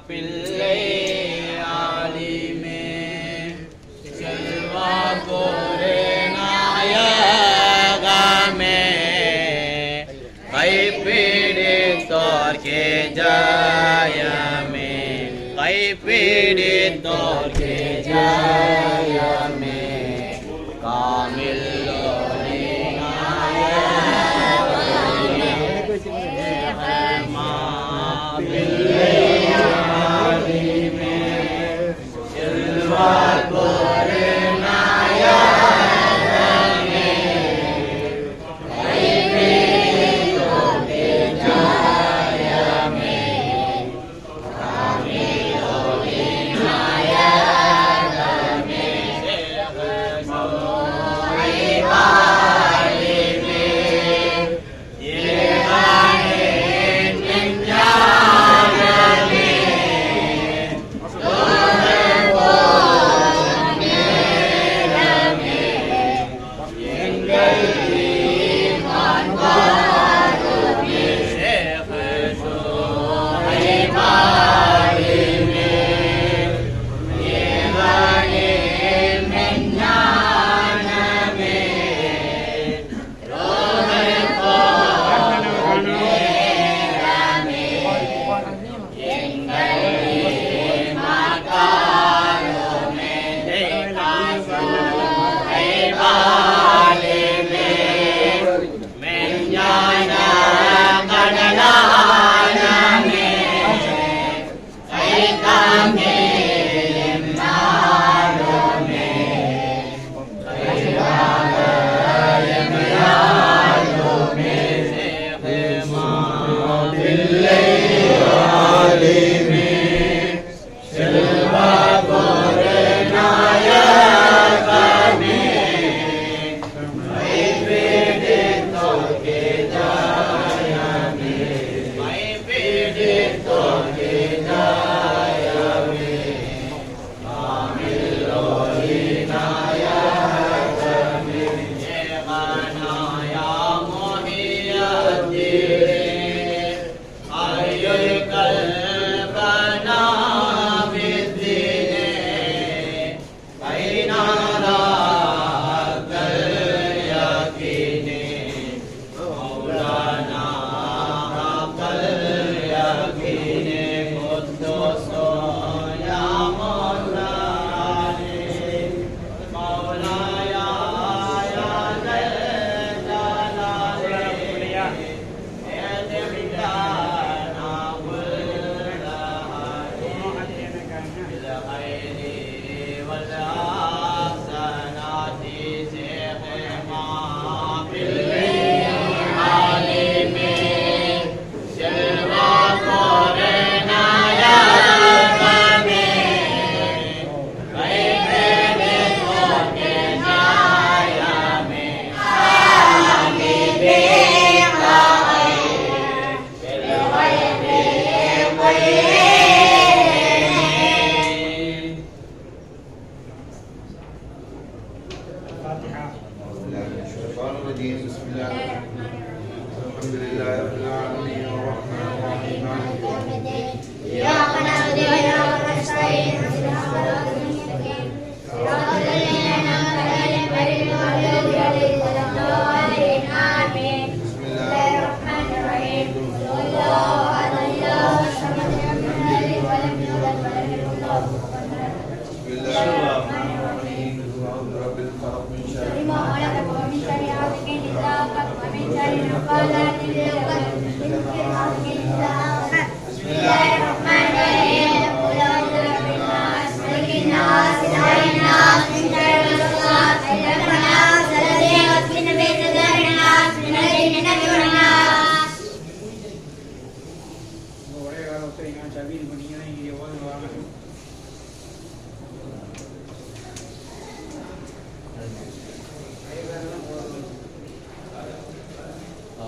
பிள்ளை ஆலிமே செல்வா கோரே நாயகமே கைப்பிடித்தோர்க்கே ஜயமே கைப்பிடித்தோர்க்கே ஜயமே காமில்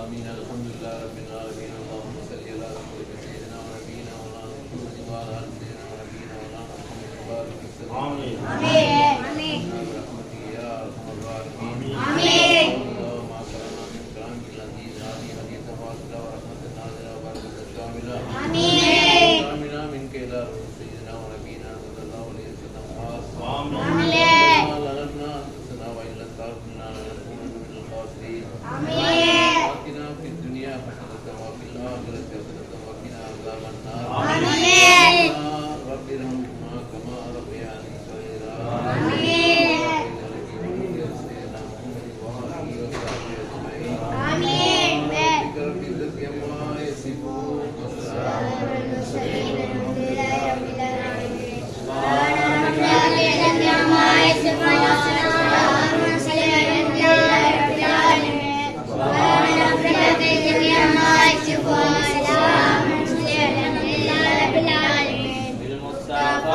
آمين الحمد لله رب العالمين اللهم صل على سيدنا ونبينا مولانا محمد وعلى آل سيدنا ونبينا مولانا محمد وبارك وسلم آمين آمين برحمتك يا أرحم الراحمين آمين اللهم أكرمنا من كرامك العزيز هذه هدية واصلة ورحمة نازلة وبركة شاملة آمين آمين منك إلى سيدنا ونبينا صلى الله عليه وسلم خاصة آمين ظلمنا أنفسنا وإن لم تغفر لنا لنكونن من الخاسرين آمين آتنا في الدنيا حسنة وفي الآخرة حسنة وقنا عذاب النار آمين رب ارحمهما كما ربياني صغيرا آمين سيدنا محمد وآله وصحبه أجمعين آمين رب العزة عما يصفون والسلام على المرسلين والحمد لله رب العالمين سبحان ربك رب العزة عما يصفون والسلام على المرسلين والحمد لله رب العالمين سبحان ربك رب العزة عما يصفون والسلام على المرسلين والحمد لله رب العالمين بالمصطفى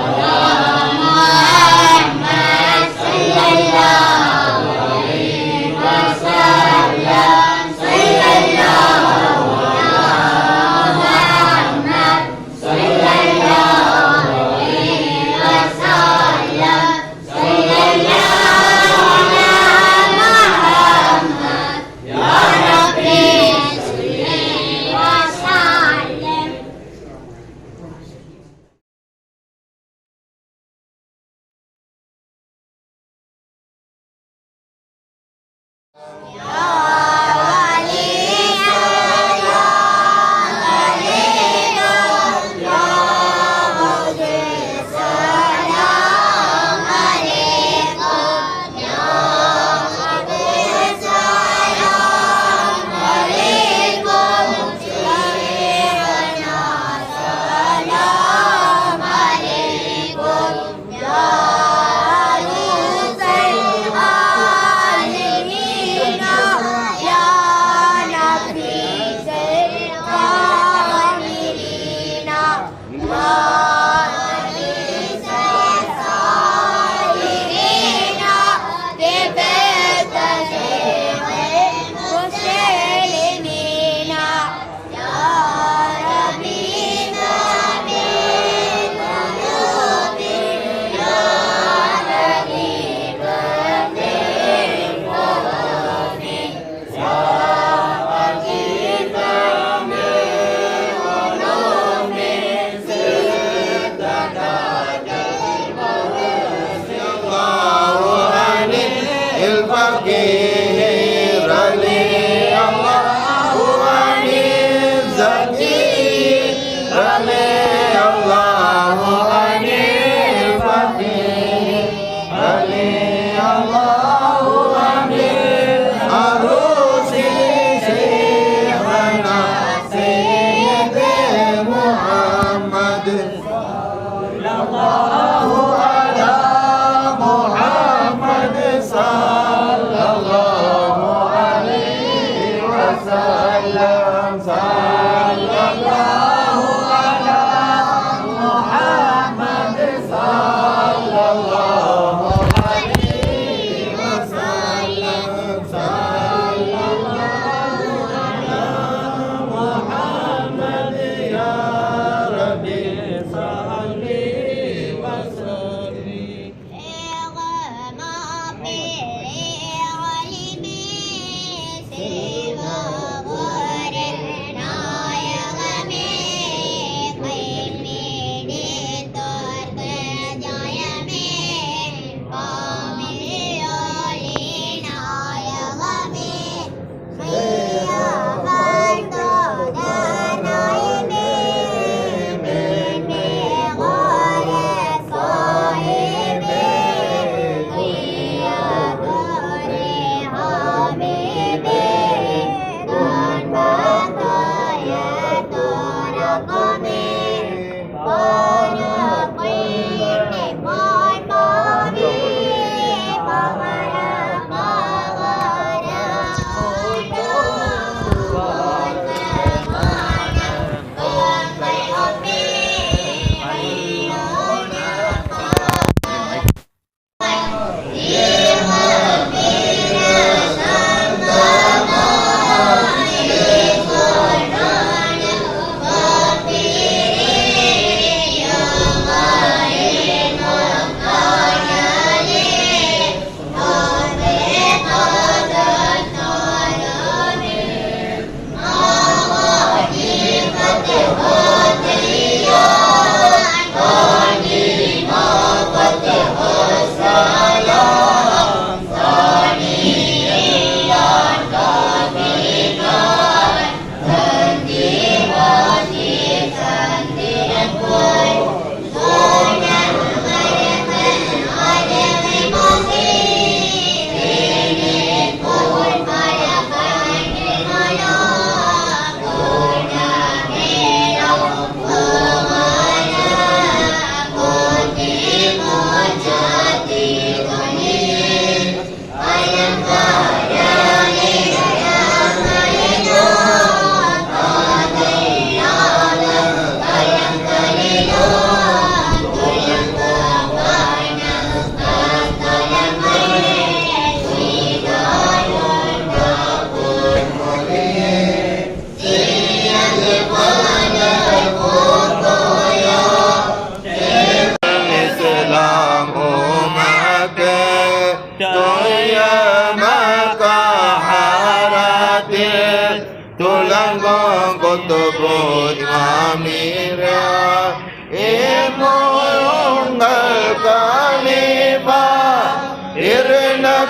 Allah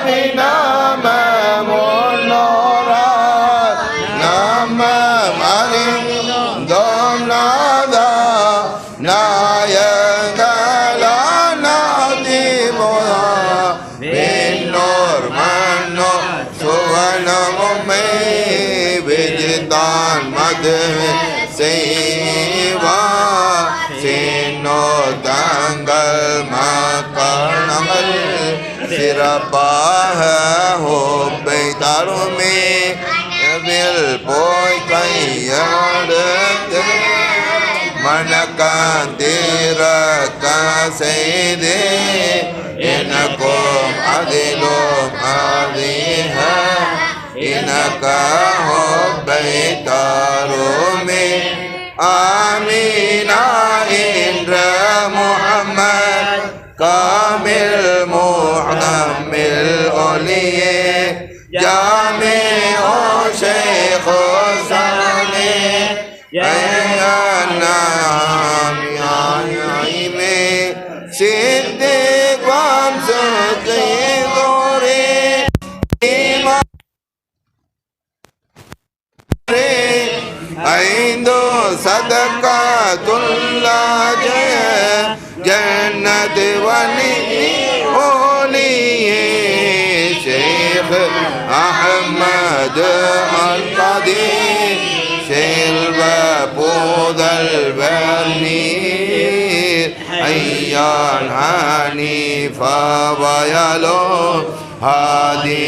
பினாம முன்னோரார் நம்ம மறிந்தோம் நாதா நாயங்களா நாதிமுதா விண்ணோர் மன்னோர் சுவனமும்மை விஜிதான் மது செய்வா சின்னோ தங்கள் மக்கள் சிறப்பாக ஹோப்பை தருமே போய் கையாடுத்து மனக்காந்திரக்க செய்தே எனக்கும் அதிலும் அதிக இனக்க ஹோப்பை தருமே ஆமீனா என்ற முஹம்மத் காமில் முஹம்மில் ஒலியே ஜாமே ஓ ஷேக் சாலே नाम में सिद्धे ग्वाम सुखे गोरे ऐंदो सदका तुल्ला जय जन्नत वनी ओलिए शेख अहमद अल-क़दीर செல்வ போதல்வர் நீர் ஐயான் ஹனீஃபா வயலோ ஹாதி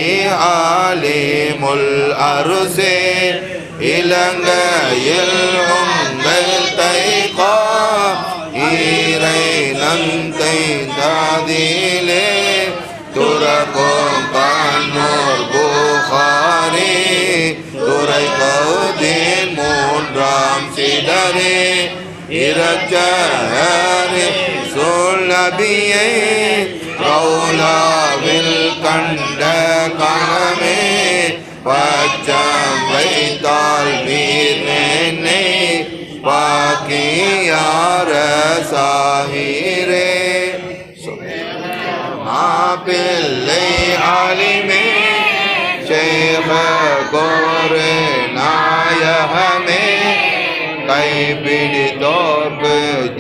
ஆலிமுல் அருசே இலங்கையில் உங்கள் தைகா ஈரை நந்தை தாதிலே துறக்கும் கண்ணூர் புகாரி துறை கௌதீன் மூன்றாம் சிதறே இரச்சரே சோழபியை கௌலாவில் கண்ட கணமே பச்சம் வைத்தால் வீரனை பாக்கியார சாகிரே மாப்பிள்ளை ஆலிமே शेख गोर नायहमे कई पीड़ितों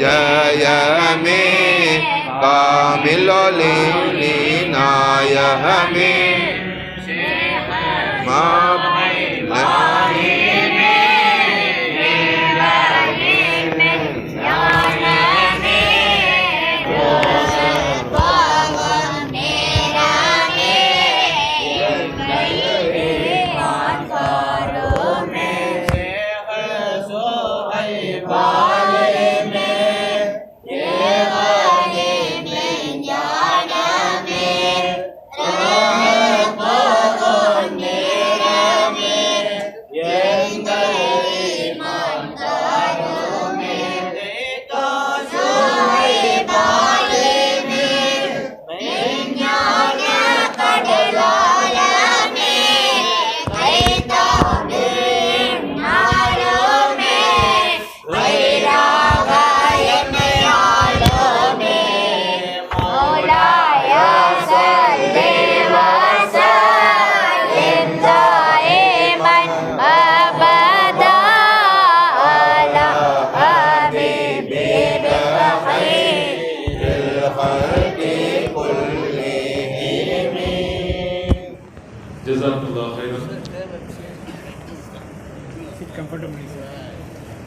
जय में कामिलोली नायहमे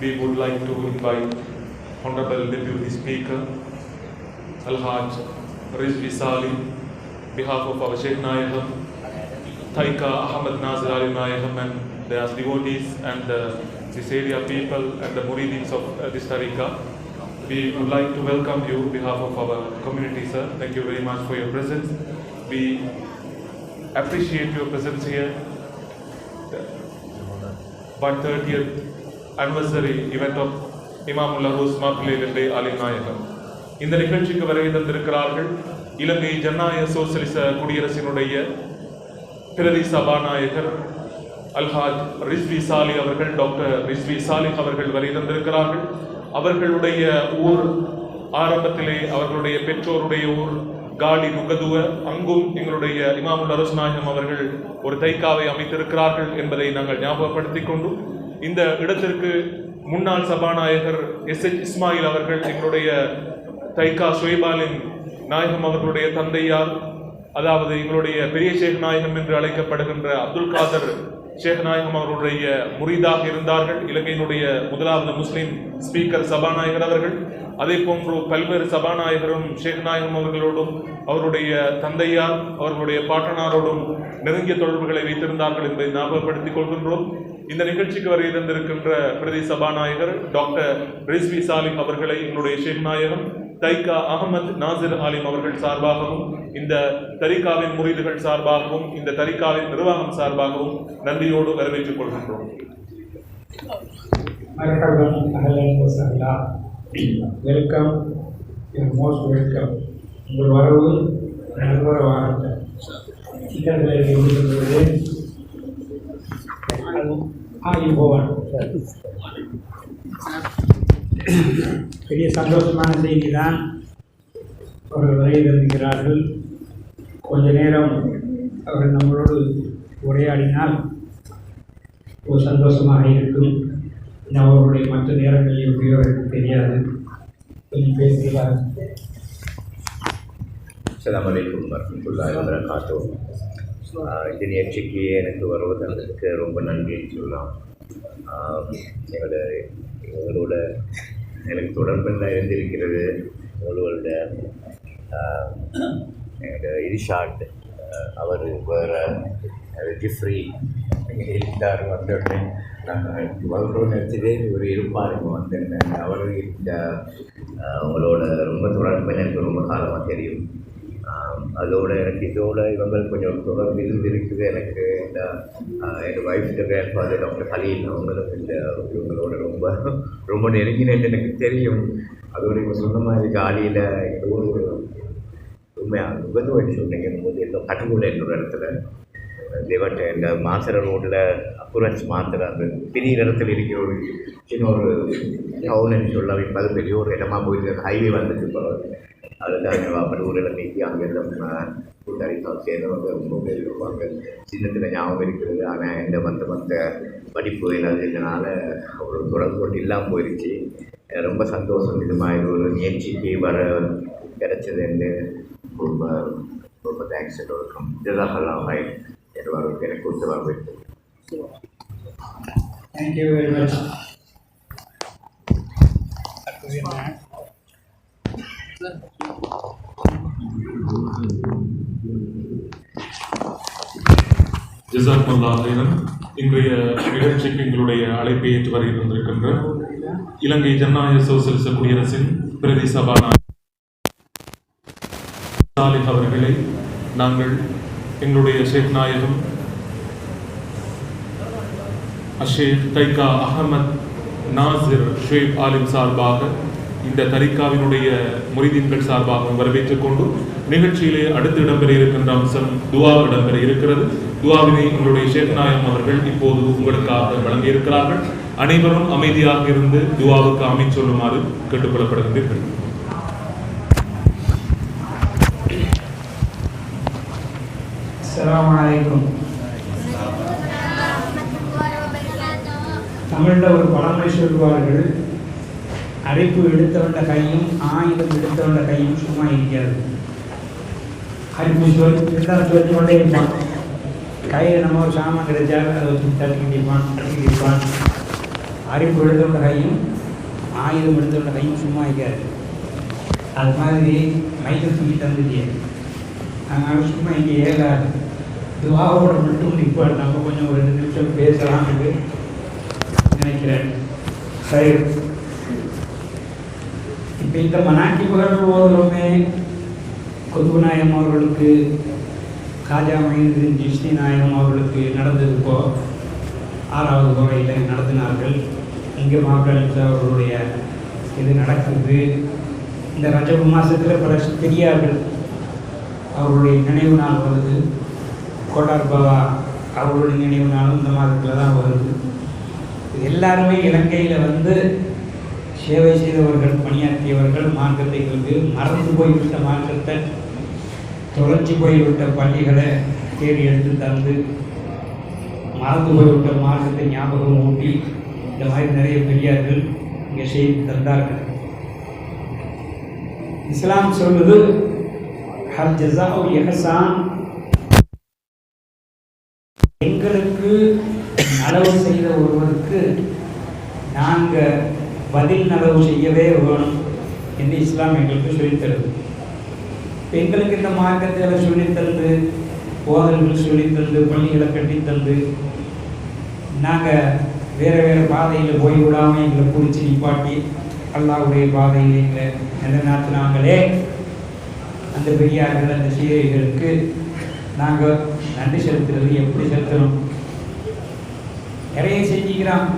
We would like to invite Honorable Deputy Speaker Al-Haj Rizvi Sali, behalf of our Sheikh Nayaham, Taika Ahmad Nazir Ali Nayaham and their devotees and this area people and the Muridins of this Tariqa. We would like to welcome you on behalf of our community, sir. Thank you very much for your presence. We appreciate your presence here. 130th anniversary event of Imamul Arus Mappilai Ali Nayagam. இந்த நிகழ்ச்சிக்கு வருகை தந்திருக்கிறார்கள் இலங்கை ஜனநாயக சோசலிச குடியரசினுடைய பிரதி சபாநாயகர் அல்ஹாஜ் ரிஸ்வி சாலி அவர்கள், doctor Rizvi சாலிஹ் அவர்கள் வருகை தந்திருக்கிறார்கள். அவர்களுடைய ஊர் ஆரம்பத்திலே அவர்களுடைய பெற்றோருடைய ஊர் காலி நுகதுவ அங்கும் எங்களுடைய இமாமுல் அரசு நாயகம் அவர்கள் ஒரு தைக்காவை அமைத்திருக்கிறார்கள் என்பதை நாங்கள் ஞாபகப்படுத்திக் கொண்டு இந்த இடத்திற்கு முன்னாள் சபாநாயகர் SH இஸ்மாயில் அவர்கள் எங்களுடைய தைக்கா ஷுவைபாலின் நாயகம் அவர்களுடைய தந்தையார், அதாவது எங்களுடைய பெரிய ஷேக் நாயகம் என்று அழைக்கப்படுகின்ற அப்துல் காதர் ஷேக் நாயகம் அவர்களுடைய முரீதாக இருந்தார்கள். இலங்கையினுடைய முதலாவது முஸ்லிம் ஸ்பீக்கர் சபாநாயகர் அவர்கள். அதே போன்று பல்வேறு சபாநாயகரும் ஷேக் நாயகம் அவர்களோடும் அவருடைய தந்தையார் அவர்களுடைய பாட்டனாரோடும் நெருங்கிய தொடர்புகளை வைத்திருந்தார்கள் என்பதை ஞாபகப்படுத்திக் கொள்கின்றோம். இந்த நிகழ்ச்சிக்கு வரை இருந்திருக்கின்ற பிரதி சபாநாயகர் டாக்டர் ரிஸ்வி சாலிம் அவர்களை எங்களுடைய ஷேக் நாயகம் தைக்கா அகமது நாசிர் ஆலிம் அவர்கள் சார்பாகவும் இந்த தரிகாவின் முரீதுகள் சார்பாகவும் இந்த தரிகாவின் நிர்வாகம் சார்பாகவும் நன்றியோடு வரவேற்றுக் கொள்கின்றோம். Welcome, most welcome. உங்கள் வரவு நல்வரவாக போவான். பெரிய சந்தோஷமான செய்தி தான். அவர்கள் வருகை தருகிறார்கள். கொஞ்ச நேரம் அவர்கள் நம்மளோடு உரையாடினால் ஒரு சந்தோஷமாக இருக்கும். அவர்களுடைய மற்ற நேரங்களில் எப்படியோ எனக்கு தெரியாது. கொஞ்சம் பேசுகிறார். அஸ்ஸலாமு அலைக்கும் வரஹ்மத்துல்லாஹி வபரகாத்துஹு. இந்த நிகழ்ச்சிக்கு எனக்கு வருவதற்கு ரொம்ப நன்றின்னு சொல்லலாம். எங்களோட எனக்கு தொடர்பில் இருந்திருக்கிறது உங்களோட இரிஷாட் அவர் வேறு ஜிஃப்ரி இருந்தார். வந்தோடனே நாங்கள் வளர்கிற நேரத்திலே இவர் இருப்பார். இங்கே வந்திருந்தேன். அவர் இந்த உங்களோட ரொம்ப தொடர்பு எனக்கு ரொம்ப காலமாக தெரியும். அதோடு எனக்கு இதோட இவங்களுக்கு கொஞ்சம் தொடர்பு இருந்திருக்குது. எனக்கு இந்த எங்கள் wife grandfather doctor Haleel அவங்களும் இந்த இவங்களோட ரொம்ப ரொம்ப நெருங்கினேன்னு எனக்கு தெரியும். அதோடு இவங்க சொன்ன மாதிரி காலியில் ஏதோ ஒரு உண்மையாக நுகர்வு சொன்னீங்க போது ஏதோ கட்டுக்குள்ள என்னோட இடத்துல தேவட்ட இந்த மாசர ரோட்டில் அக்குரன்ஸ் மாத்திர அந்த பெரிய இடத்துல இருக்கிற ஒரு சின்ன ஒரு டவுன்னு சொல்லலாம். இப்போ அது பெரிய ஒரு இடமா போயிட்டு அந்த ஹைவே வந்துட்டு இப்போ அதுதான் எங்கள் வாப்பர் ஊரில் நீக்கி அங்கெல்லாம் கூட்டாளிக்காக சேர்ந்தவங்க ரொம்ப பேர் இருப்பாங்க. சின்னத்தில் ஞாபகம் இருக்கிறது. ஆனால் இந்த மற்ற படிப்பு எல்லாம் இருந்தனால ஒரு தொடர்பு கொண்டு இல்லாமல் போயிடுச்சு. ரொம்ப சந்தோஷம். இது மாதிரி ஒரு நிகழ்ச்சிக்கு வர கிடைச்சதுன்னு ரொம்ப ரொம்ப தேங்க்ஸ். இருக்கும் இதெல்லாம் என் வரவுக்கு எனக்கு கொடுத்து வரவேற்று. Thank you very much. ஜஸாக்கல்லாஹ் ஹைரன். இன்றைய நிகழ்ச்சிக்கு எங்களுடைய அழைப்பை ஏற்று வருகின்றிருக்கின்ற இலங்கை ஜனநாயக சோசலிச குடியரசின் பிரதி சபாநாயகர் சாலிஹ் அவர்களை நாங்கள் எங்களுடைய ஷேக் நாயகம் அஷேக் தைக்கா அகமத் நாசிர் ஷுவைப் ஆலிம் சார்பாக இந்த தரிகாவினுடைய முரிதீன்கள் சார்பாக வரவேற்றுக் கொண்டு நிகழ்ச்சியிலே அடுத்து இடம்பெற இருக்கின்ற அம்சம் துவா இடம்பெற இருக்கிறது. துவாவினை எங்களுடைய ஷேக் நாயகம் அவர்கள் இப்போது உங்களுக்காக வழங்கியிருக்கிறார்கள். அனைவரும் அமைதியாக இருந்து துவாவுக்கு அமைச் சொல்லுமாறு கேட்டுக்கொள்ளப்படுகின்றீர்கள். அஸ்ஸலாமு அலைக்கும். தமிழில் ஒரு பழமொழி சொல்வார்கள், அரைப்பு எடுத்தவண்ட கையும் ஆயுதம் எடுத்தவண்ட கையும் சும்மா இருக்காது. அரிப்பு சொல்லி கொண்டே இருப்பான். கையில் நம்ம ஒரு சாமான் கிடைச்சாலும் அதை வச்சு தட்டிக்கிட்டு இருப்பான். அரிப்பு எடுத்தவண்ட கையும் ஆயுதம் எடுத்தவண்ட கையும் சும்மா இருக்காது. அது மாதிரி மைக்கை தூக்கி தந்துச்சு. அதனால் சும்மா இங்கே ஏகாது. துவாவோட மட்டும் இப்போ நம்ம கொஞ்சம் ஒரு 2 நிமிஷம் பேசலாம்னு நினைக்கிறேன். சரி, இப்போ இந்த மனாக்கிபுகள் ஓதுறோமே, குதுபு நாயகம் அவர்களுக்கு, காஜா மொய்னுதீன் சிஷ்தி நாயகம் அவர்களுக்கு நடந்தது இப்போ 6வது கோவையில் நடத்தினார்கள். இங்கே மாப்பிள்ளை அவர்களுடைய இது நடக்குது. இந்த ரஜபு மாதத்தில் பல பெரியார்கள் அவர்களுடைய நினைவு நாள் வருது. கோட்டார் பாபா அவர்களுடைய நினைவு நாளும் இந்த மாதத்தில் தான் வருது. எல்லாருமே இலங்கையில் வந்து சேவை செய்தவர்கள், பணியாற்றியவர்கள், மார்க்கத்தை மறந்து போய்விட்ட மார்க்கத்தை தொலைஞ்சி போய்விட்ட பள்ளிகளை தேடி எடுத்து தந்து, மறந்து போய்விட்ட மார்க்கத்தை ஞாபகம் ஊட்டி, இந்த மாதிரி நிறைய பெரியார்கள் இங்கே செய்து தந்தார்கள். இஸ்லாம் சொல்வது ஹல் ஜஸாஉ இஹ்சான், எங்களுக்கு நலவு செய்த ஒருவருக்கு நாங்கள் பதில் நலவு செய்யவே வேணும் என்று இஸ்லாம் எங்களுக்கு சொல்லித்தருது. எங்களுக்கு இந்த மார்க்கத்தில் சொல்லித்தந்து, போதல்கள் சொல்லித்தந்து, பள்ளிகளை கட்டித்தந்து, நாங்கள் வேறு வேறு பாதையில் போய் விடாமல் எங்களை பிடிச்சி நிப்பாட்டி அல்லாஹ்வுடைய பாதையில் எங்களை நிலைநாட்டினாங்களே, அந்த பெரியார்கள் அந்த சீரைகளுக்கு நாங்கள் நன்றி செலுத்துறது எப்படி செலுத்தணும்? நிறைய செஞ்சுக்கிறாங்க,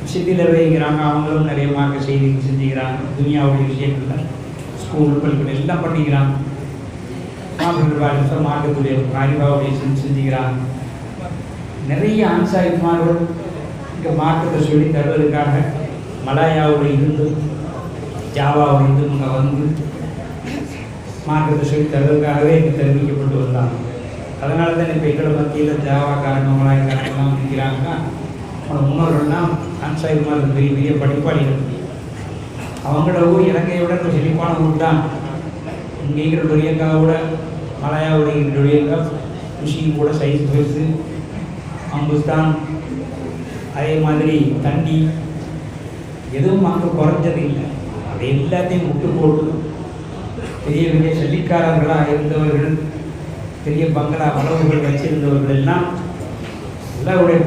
விஷயத்தில் வைக்கிறாங்க, அவங்களும் நிறைய மார்க்க செய்தி செஞ்சுக்கிறாங்க, துனியாவுடைய விஷயங்கள் ஸ்கூல் பள்ளிகள் எல்லாம் பண்ணிக்கிறாங்க, மார்க்கத்துடைய அறிவாவுடைய செஞ்சுக்கிறாங்க. நிறைய ஆன்சாயிமார்கள் இங்கே மார்க்கத்தை சொல்லி தருவதற்காக மலாயாவில் இருந்து ஜாவாவில் இருந்து இங்கே வந்து மார்க்கத்தை சொல்லி தருவதற்காகவே இங்கே தெரிவிக்கப்பட்டு வந்தாங்க. அதனால தான் இப்போ எங்களை மத்தியில் ஜாவாக்காரங்க மலாயக்காரங்கெல்லாம் இருக்கிறாங்கன்னா, அவங்க முன்னோர்கள்லாம் ஆன்சாயிமார்கள் பெரிய பெரிய படிப்பாளிகள். அவங்களோட ஊர் இலங்கையோட செழிப்பான ஊர் தான். இங்கே இருக்கிற டொரியங்காவோட மலாயாவோட இருக்கிற டொரியங்கா குஷியும் கூட சைஸ் பெருசு, அம்புஸ்தான், அதே மாதிரி தண்ணி, எதுவும் அங்கே குறைஞ்சது இல்லை. அது எல்லாத்தையும் முட்டு போட்டு பெரிய பெரிய செல்லிக்காரர்களாக இருந்தவர்கள், பெரிய பங்களா வளவுகள் வச்சிருந்தவர்கள் எல்லாம் எல்லாருடைய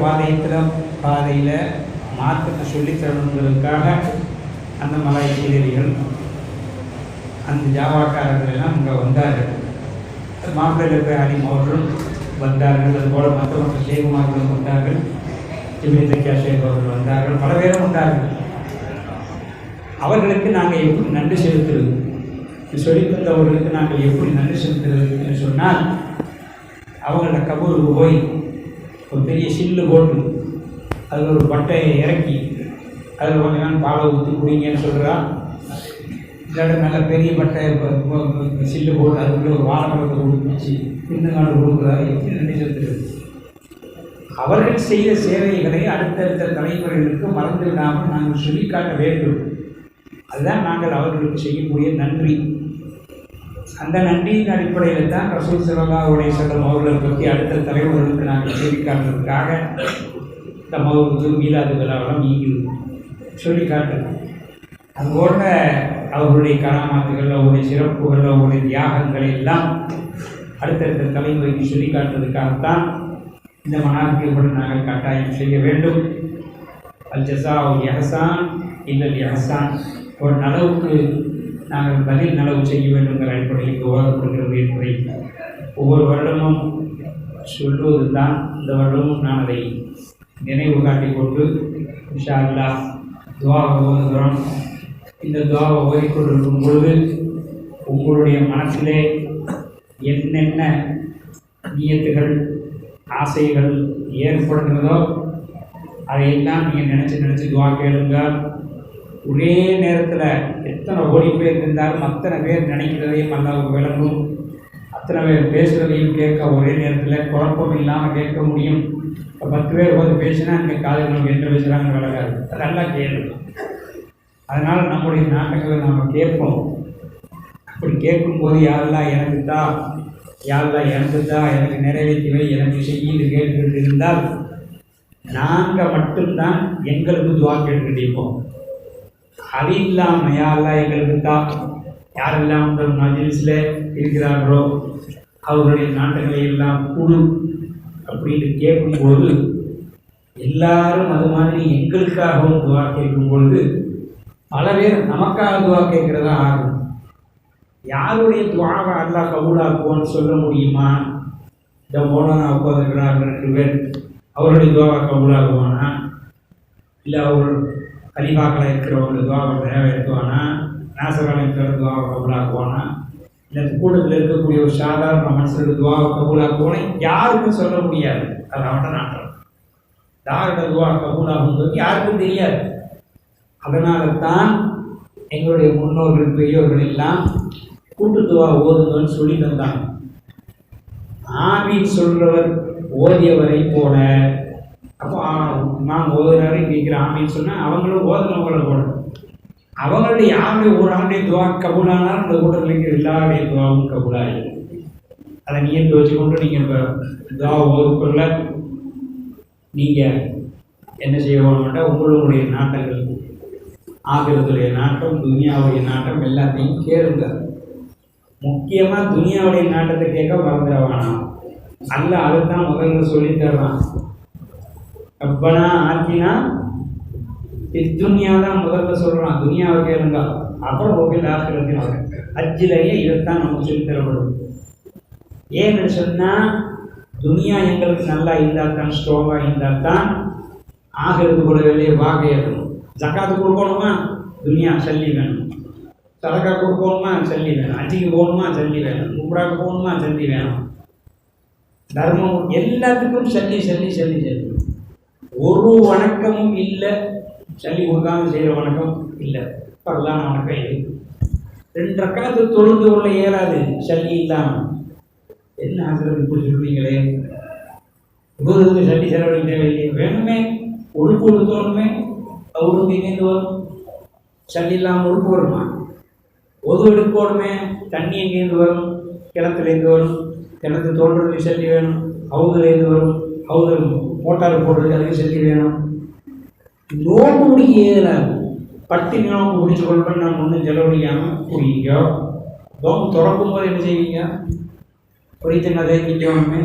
பாதையில் மார்க்கத்தை சொல்லித்தரணுங்கிறதுக்காக அந்த மலாய் சீரடிகள் அந்த ஜாவாக்காரர்கள் எல்லாம் இங்கே வந்தார்கள். மாப்பிள்ளையில் இருக்கிற அலிமோர்களும் வந்தார்கள், அதுபோல் மற்ற சேகுமார்களும் வந்தார்கள், ஜிமிதக்கியா ஷேக் அவர்கள் வந்தார்கள், பல பேரும் வந்தார்கள். அவர்களுக்கு நாங்கள் எப்படி நன்றி செலுத்துறது, சொல்லித்தந்தவர்களுக்கு நாங்கள் எப்படி நன்றி செலுத்துறதுன்னு சொன்னால், அவங்களோட கபூருக்கு போய் ஒரு பெரிய சில்லு போட்டு அதில் ஒரு பட்டையை இறக்கி அதில் கொஞ்ச நாள் பாலை ஊற்றி குடிங்கன்னு சொல்கிறான். இல்லாட்ட நல்ல பெரிய பட்டையை சில்லு போட்டு அதுக்குள்ளே ஒரு வாழைப்பழத்தை குடிச்சு இந்த நாள் கொடுக்குறாரு. எப்படி நன்றி செலுத்துறது? அவர்கள் செய்த சேவைகளை அடுத்தடுத்த தலைமுறைகளுக்கு மறந்து விடாமல் நாங்கள் சொல்லிக்காட்ட வேண்டும். அதுதான் நாங்கள் அவர்களுக்கு செய்யக்கூடிய நன்றி. அந்த நன்றியின் அடிப்படையில் தான் ரசூல் ஸல்லல்லாஹு அலைஹி வஸல்லம் அவர்களை பற்றி அடுத்த தலைவர்களுக்கு நாங்கள் சொல்லிக்காட்டுறதுக்காக இந்த மௌலூது மீலாது விழாவெல்லாம் நீங்க சொல்லிக்காட்டுறோம். அதுபோன்ற அவர்களுடைய கராமாத்துகள், அவருடைய சிறப்புகள், அவருடைய தியாகங்களை எல்லாம் அடுத்தடுத்த தலைமுறைக்கு சொல்லி காட்டுறதுக்காகத்தான் இந்த மனார்களை நாங்கள் கட்டாயம் செய்ய வேண்டும். அல் ஜஸாஉ இஹ்சான் இல்லல் இஹ்சான், ஒரு நலவுக்கு நாங்கள் பதில் நலவு செய்ய வேண்டுங்கிற அடிப்படையில் விவாதப்படுகிறது என்பதை ஒவ்வொரு வருடமும் சொல்வது தான். இந்த வருடமும் நான் அதை நினைவு காட்டி கொண்டு இன்ஷா அல்லாஹ் துஆவை ஓதுகிறோம். இந்த துஆவை ஓதிக்கொண்டிருக்கும் பொழுது உங்களுடைய மனசிலே என்னென்ன நியத்துகள், ஆசைகள் ஏற்படுகிறதோ அதையெல்லாம் நீங்கள் நினச்சி துஆ கேளுங்க. ஒரே நேரத்தில் எத்தனை ஓடி பேர் இருந்தாலும் அத்தனை பேர் நினைக்கிறதையும் அல்லாஹ்வுக்கு விளங்கும். அத்தனை பேர் பேசுகிறதையும் கேட்க ஒரே நேரத்தில் குழப்பம் இல்லாமல் கேட்க முடியும். இப்போ 10 பேர் வந்து பேசினா இங்கே காதுகளுக்கு என்ன பேசுகிறாங்க விளங்காது. அதெல்லாம் கேள்வி. அதனால் நம்முடைய நாட்டங்களை நாம் கேட்போம். அப்படி கேட்கும்போது யாரெல்லாம் எனக்கு தான், யாரெல்லாம் எனக்கு தான், எனக்கு நிறைவேற்றிவை, எனக்கு செய்து கேட்டுக்கிட்டு இருந்தால் நாங்கள் மட்டும்தான் எங்களுக்கு துவா கேட்டுக்கிட்டு இருப்போம். அது இல்லாமல் யாரெல்லாம் எங்களுக்கு தான், யாரெல்லாம் அந்த மஜ்லிஸில் இருக்கிறார்களோ அவர்களுடைய நாட்டங்களை எல்லாம் குழு அப்படின்னு கேட்கும்போது எல்லாரும் அது மாதிரி எங்களுக்காகவும் துவா கேட்கும்பொழுது பல பேர் நமக்காக துவா கேட்குறதா ஆகும். யாருடைய துவாவை அல்லாஹ் கபூலாக்குவான்னு சொல்ல முடியுமா? இந்த மௌலானா உட்காந்துருக்கிறார்கள் 2 பேர், அவருடைய துவாவை கபூலாக்குவானா? இல்லை அவர் கலிபாக்களை இருக்கிறவங்க துவாவை நிறைவேற்றுவானா? நாசரால் இருக்கிற துவாவை கபூலாக்குவானா? இல்லை கூட்டத்தில் இருக்கக்கூடிய ஒரு சாதாரண மனுஷனுடைய துவாவை கபூலாக்குவானே யாருக்கும் சொல்ல முடியாது. அது அவன்கிட்ட நாட்டம். யாரோட துவா கபூலாகும்போது யாருக்கும் தெரியாது. அதனால தான் எங்களுடைய முன்னோர்கள் பெரியோர்கள் எல்லாம் கூட்டு துவா ஓதுங்கன்னு சொல்லி தந்தாங்க. ஆமீன் சொல்றவர் ஓதியவரை போல. அப்போ நான் ஓதுறாரு கேட்குற ஆமீன் சொன்னால் அவங்களும் ஓதுனவங்களை போல. அவங்களுடைய யாருடைய ஒரு ஆளுடைய துவா கபூலானால் அந்த கூட்டத்தில் இருக்கிற எல்லாருடைய துவாவும் கபூலாயிடும். அதை நீங்க வச்சுக்கொண்டு நீங்கள் இப்போ துவா ஓதுக்குள்ள நீங்கள் என்ன செய்ய வேணும்னா உங்களுடைய நாட்டங்கள், ஆகிரத்துடைய நாட்டம், துனியாவுடைய நாட்டம் எல்லாத்தையும் கேளுங்க. முக்கியமாக துனியாவுடைய நாட்டத்தை கேட்க மறந்துட வேணாம். அல்ல அதுதான் முதல்ல சொல்லி தர்றான். ரப்பனா ஆத்தினா துனியா தான் முதல்ல சொல்கிறான். துனியாவை கேளுங்க, அப்புறம் ஓகே ஆசிரத்தின் அஜிலேயே இதைத்தான் நமக்கு சொல்லி தரப்படும். ஏன்னு சொன்னால் துனியா எங்களுக்கு நல்லா இருந்தால் தான், ஸ்ட்ராங்காக இருந்தால் தான் ஆகிறது கூட வேலையை வாக ஏறணும். ஜக்காத்து கொடுக்கணுமா, துனியா சல்லி வேணும். சதக்கா கொடுக்கணுமா, சல்லி வேணும். அஜிக்கு போகணுமா, சல்லி வேணும். உம்ராவுக்கு போகணுமா, சல்லி வேணும். தர்மம் எல்லாத்துக்கும் சல்லி சல்லி சல்லி சல்லி. ஒரு வணக்கமும் இல்லை சல்லி கொடுக்காம செய்கிற வணக்கம் இல்லை. பரலான வணக்கம் இது. 2 ரக்காத்து தொழுது உள்ள இயலாது சல்லி இல்லாமல். என்ன ஆசிரியர் இப்படி சொல்கிறீங்களே, உபதுக்கு சல்லி செலவழிக்க தேவையில்லையே. வேணுமே உடுப்பு கொடுத்தோணுமே, உடுப்பு எங்கேருந்து வரும்? சல்லி இல்லாமல் உடுப்பு வருமா? ஒது எடுக்கணுமே, தண்ணி எங்கேருந்து வரும்? கிணத்துலேருந்து வரும். கிணத்து தோன்றதுக்கு சல்லி வேணும். ஹவுதுலேருந்து வரும். ஹவுது மோட்டார் போடுறதுக்கு அதுக்கு சல்லி வேணும். நோம்பு பிடிக்க ஏறாது. பட்டி நோம்பு பிடிச்சி கொள்வேன் நான் ஒன்றும் செலவழிக்காமல் குடிங்க. நோம்பு திறக்கும் போது என்ன செய்வீங்க? குடித்தனதை கிட்டோமே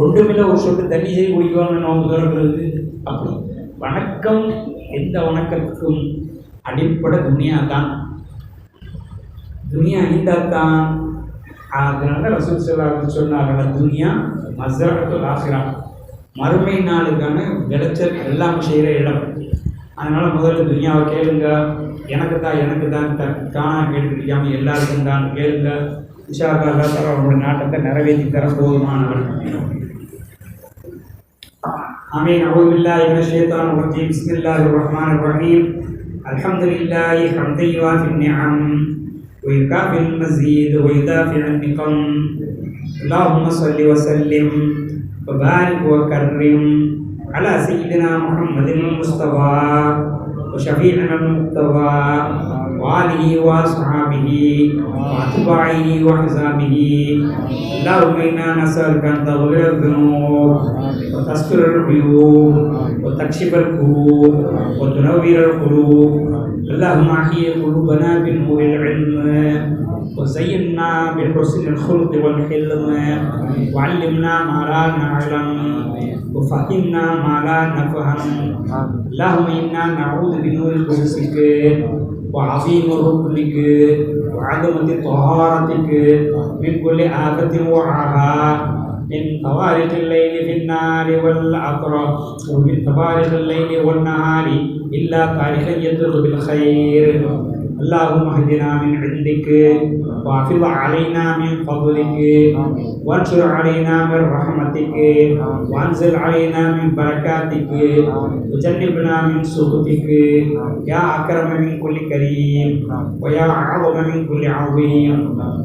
ஒன்றுமில்லை, ஒரு சொட்டு தண்ணி செய்து குடிக்கணும் நோம்பு திறக்கிறது. அப்படி வணக்கம், எந்த வணக்கத்துக்கும் அடிப்படை துனியா தான். துனியா இருந்தால் தான். அதனால ரசூல் ஸல்லல்லாஹு சொன்னார்கள், துனியா மஸ்ரஅத்துல் ஆখিরা, மறுமை நாளுக்கான விளைச்சல் எல்லாம் செய்கிற இடம். அதனால் முதல்ல துனியாவை கேளுங்க. எனக்கு தான் காணா கேட்டுக்கிட்டாமல் எல்லாருக்கும் தான் கேளுங்க. இன்ஷா அல்லாஹ் தஆலா அவருடைய நாட்டத்தை நிறைவேற்றி தர போதுமானவர். ஆமீன். அஊது பில்லாஹி மினஷ் ஷைத்தானிர் ரஜீம். பிஸ்மில்லாஹிர் ரஹ்மானிர் ரஹீம். அல்ஹம்துலில்லாஹி ஹம்தன் யுவாஃபி நிஅம் ويكافئ المزيد ويدافع النقم. اللهم صل وسلم وبارك وكرم على سيدنا محمد المصطفى وشفيعنا المقتضى وآله وأصحابه وأتباعه وأحزابه. اللهم إنا نسألك أن تغفر الذنوب وتستر العيوب وتكشف الكروب وتنور القلوب. اللهم أحيي قلوبنا بنور العلم وزينا بحسن الخلق والحلم وعلمنا ما لا نعلم وفهمنا ما لا نفهم. اللهم إنا نعوذ بنور قدسك وعظيم ركنك وعظمة طهارتك من كل آفة وعاها، من طوارق الليل في النار والأطراف، ومن طوارق الليل والنهار إلا طارقا يدخل بالخير. اللهم اهدنا من عندك وافض علينا من فضلك وانشر علينا من رحمتك وانزل علينا من بركاتك وجنبنا من سخطك يا أكرم من كل كريم ويا أعظم من كل عظيم.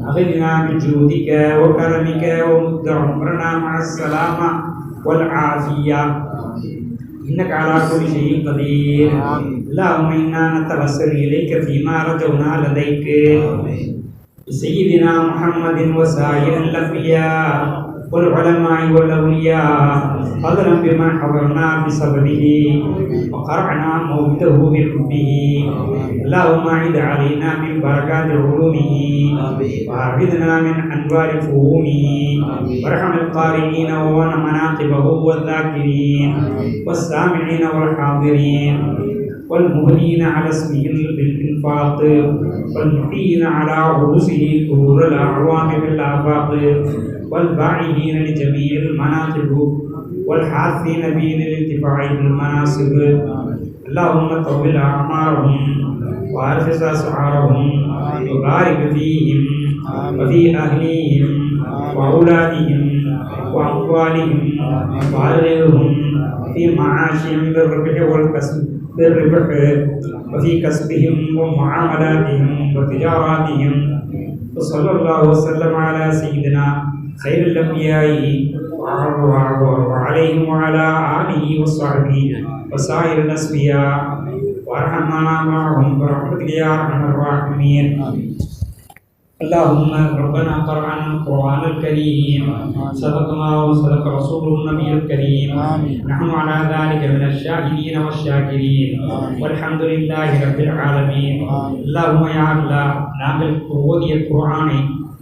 أغننا من جودك وكرمك ومد عمرنا مع السلامة والعافية إنك على كل شيء قدير. اللهم إنا نتوسل إليك فيما رجونا لديك بسيدنا محمد وسائر الأنبياء والعلماء والأولياء فضلا بما حضرنا بسببه وقرعنا موته بحبه. اللهم أعد علينا من بركات علومه وأعذنا من أنوار فهومه وارحم القارئين ومناقبه والذاكرين والسامعين والحاضرين والمهنين على اسمه بالإنفاق والمحيين على عروسه طول الأعوام بالآفاق والباعثين لجميع المناقب والحاثين به للانتفاع بالمناصب. اللهم طول أعمارهم وأرخص أسعارهم وبارك فيهم وفي أهليهم وأولادهم وأموالهم وأرغبهم في معاشهم بالربح والكسب بالربح وفي كسبهم ومعاملاتهم وتجاراتهم. وصلى الله وسلم على سيدنا خير الأنبياء وعليهم وعلى آله وصحبه وسائر الأصفياء وارحمنا معهم برحمتك يا أرحم الراحمين. اللهم ربنا قرأنا القرآن الكريم صدقنا وصدق رسوله النبي الكريم. نحن على ذلك من الشاهدين والشاكرين والحمد لله رب العالمين. اللهم يا الله நாங்கள் ஓதிய குர்ஆனை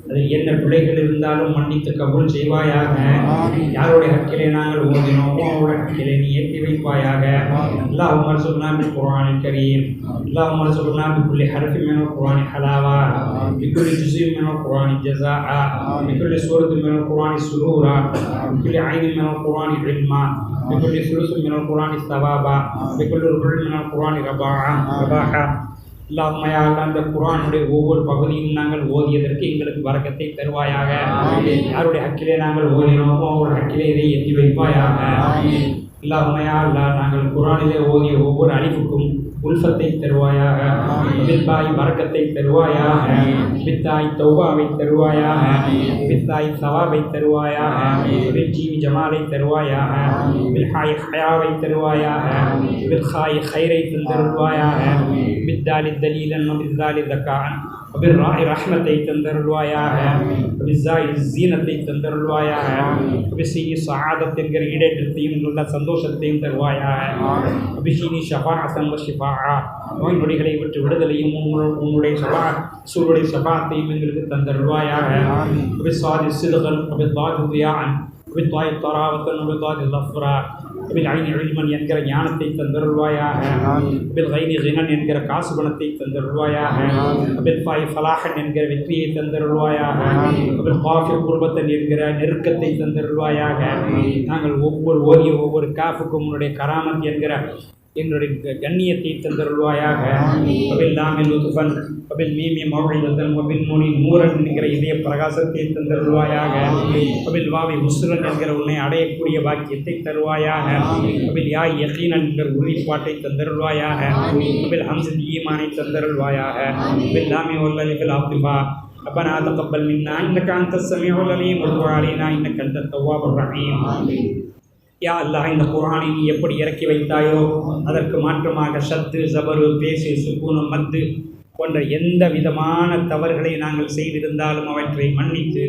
அதில் என்ன பிள்ளைகள் இருந்தாலும் மன்னித்து கபூல் செய்வாயாக. யாருடைய ஹக்கிலே நாங்கள் ஓதினோமோ அவருடைய ஹக்கிலே நீ ஏற்றி வைப்பாயாக. اللهم ارزقنا بالقرآن الكريم. اللهم ارزقنا بكل حرف من القرآن حلاوة، بكل جزء من القرآن جزاء، بكل سورة من القرآن سرورا، بكل عين من القرآن علما، بكل ثلث من القرآن ثوابا، بكل ربع من القرآن رباحا. اللهم يا الله அந்த குர்ஆனுடைய ஒவ்வொரு பகுதியும் நாங்கள் ஓதியதற்கு எங்களுக்கு பரக்கத்தை தருவாயாக. யாருடைய ஹக்கிலே நாங்கள் ஓதினோமோ அவருடைய ஹக்கிலே இதை எத்தி வைப்பாயாக. اللهم يا الله நாங்கள் குர்ஆனிலே ஓதிய ஒவ்வொரு அலிஃபுக்கும் உல்ஃபத்தை தருவாயாக. பித்தாய் பரக்கத்தை தருவாயாக. பித்தாய் தௌபாவை தருவாயாக. பித்தாய் சவாபை தருவாயாக. பிஜீவி ஜமாலை தருவாயாக. பில்ஹாய் ஹயாவை தருவாயாக. பில்ஹாய் ஹைரை தந்தருள்வாயாக. பித்தாலி தலீலன் பித்தாலி தக்கான் بالراء رحمتي தந்தருள்வாயாக. பிஸ்ஸாய் ஜீனத்தை தந்தருள்வாயாக. பிஸ்ஸி சஆதத் என்கிற ஈடேற்றத்தையும் நல்ல சந்தோஷத்தையும் தருவாயாக. பிஸ்ஸினி ஷஃபாஅத்தன் வ ஷிஃபாஅ நோய் நொடிகளை விட்டு விடுதலையும் உன்னுடைய சூருடைய ஷஃபாஅத்தையும் எங்களுக்கு தந்தருள்வாயாக. பிஸ்ஸாதி சில்கன் பித்தாதி தியான் பித்தாய் தராவத்தன் பித்தாதி லஃப்ரா பில்ஐனி இல்மன் என்கிற ஞானத்தை தந்தருள்வாயாக. பில்கைனி கினன் என்கிற காசுபணத்தை தந்தருள்வாயாக. பில்ஃபாய் ஃபலாஹன் என்கிற வெற்றியை தந்தருள்வாயாக. பில்காஃபி குர்பத்தன் என்கிற நெருக்கத்தை தந்தருள்வாயாக. நாங்கள் ஒவ்வொரு காஃபுக்கும் உன்னுடைய கராமத் என்கிற எங்களுடைய கண்ணியத்தை தந்தருள்வாயாக. அபில்லாமில் லுத்ஃபன் அபில் மீமி மௌஇதத்தன் அபில் முனி நூரன் என்கிற இதய பிரகாசத்தை தந்தருள்வாயாக. அபில் வாவி முஸ்ரன் என்கிற உன்னை அடையக்கூடிய பாக்கியத்தை தருவாயாக. அபில் யாய் யகீனன் என்கிற உறுதிப்பாட்டை தந்தருள்வாயாக. அபில் ஹம்ஸில் ஈமானை தந்தருள்வாயாக. அபில் லாமி வல்லலிஃபில் ஆத்திஃபா ربنا تقبل منا إنك أنت السميع العليم وتب علينا إنك أنت التواب الرحيم. யா அல்லாஹ் இந்த குர்ஆனை நீ எப்படி இறக்கி வைத்தாயோ அதற்கு மாற்றமாக ஷத்து ஜபரு பேசு சுக்கூனு மத்து போன்ற எந்த விதமான தவறுகளை நாங்கள் செய்திருந்தாலும் அவற்றை மன்னித்து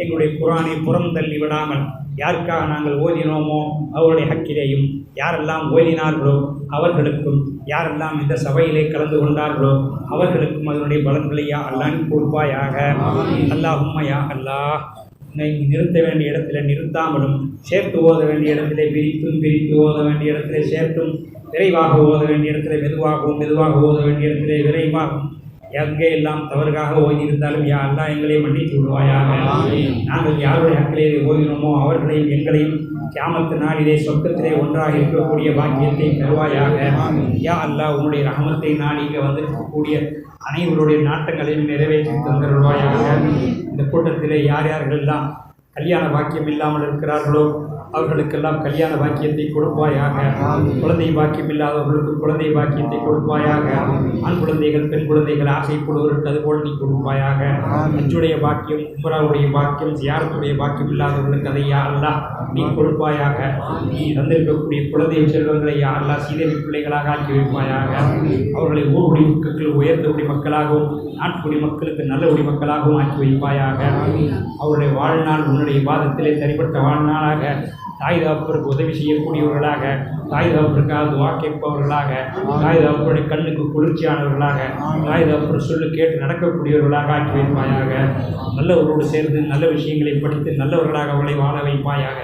எங்களுடைய குர்ஆனை புறம் தள்ளி விடாமல் யாருக்காக நாங்கள் ஓதினோமோ அவருடைய ஹக்கிலேயும் யாரெல்லாம் ஓதினார்களோ அவர்களுக்கும் யாரெல்லாம் இந்த சபையிலே கலந்து கொண்டார்களோ அவர்களுக்கும் அதனுடைய பலன்களை யா அல்லாஹ் கொடுப்பாயாக. அல்லாஹும்ம யா அல்லாஹ் நிறுத்த வேண்டிய இடத்துல நிறுத்தாமலும் சேர்த்து ஓத வேண்டிய இடத்திலே பிரித்து ஓத வேண்டிய இடத்திலே சேர்த்தும் விரைவாக ஓத வேண்டிய இடத்திலே மெதுவாக ஓத வேண்டிய இடத்திலே விரைவாகும் எங்கே எல்லாம் தவறுக்காக ஓதியிருந்தாலும் யா அல்லாஹ் எங்களை மன்னித்து விடுவாயாக. நாங்கள் யாருடைய ஹக்கிலே ஓதினோமோ அவர்களையும் எங்களையும் கியாமத்து நாளிலே சொர்க்கத்திலே ஒன்றாக இருக்கக்கூடிய பாக்கியத்தை தருவாயாக. யா அல்லாஹ் உன்னுடைய ரஹமத்தை நாடி இங்கே வந்திருக்கக்கூடிய அனைவருடைய நாட்டங்களையும் நிறைவேற்றி தந்தருள்வாயாக. இந்த கூட்டத்திலே யார் யார்களெல்லாம் கல்யாண பாக்கியம் இல்லாமல் இருக்கிறார்களோ அவர்களுக்கெல்லாம் கல்யாண பாக்கியத்தை கொடுப்பாயாக. குழந்தை பாக்கியம் இல்லாதவர்களுக்கு குழந்தை பாக்கியத்தை கொடுப்பாயாக. ஆண் குழந்தைகள் பெண் குழந்தைகள் ஆசைப்படுவதற்கு அதுபோல் நீ கொடுப்பாயாக. அஞ்சுடைய பாக்கியம் உம்ராவுடைய பாக்கியம் ஜியாரத்துடைய பாக்கியம் இல்லாதவர்களுக்கு அதை யா அல்லாஹ் நீ கொடுப்பாயாக. நீ தந்திருக்கக்கூடிய குழந்தை செல்வங்களை யா அல்லாஹ் சீதேவி பிள்ளைகளாக ஆக்கி வைப்பாயாக. அவர்களை ஊர்குடி மக்கள் உயர்ந்த குடிமக்களாகவும் நாட்டுக்குடி மக்களுக்கு நல்ல குடிமக்களாகவும் ஆக்கி வைப்பாயாக. அவருடைய வாழ்நாள் உன்னுடைய பாதத்திலே தனிப்பட்ட வாழ்நாளாக தாய் தகப்பருக்கு உதவி செய்யக்கூடியவர்களாக, தாய் தகப்பருக்காக துவா கேட்பவர்களாக, தாய் தகப்பருடைய கண்ணுக்கு குளிர்ச்சியானவர்களாக, தாய் தகப்பர் சொல்லு கேட்டு நடக்கக்கூடியவர்களாக ஆக்கி வைப்பாயாக. நல்லவர்களோடு சேர்ந்து நல்ல விஷயங்களை படித்து நல்லவர்களாக அவளை வாழ வைப்பாயாக.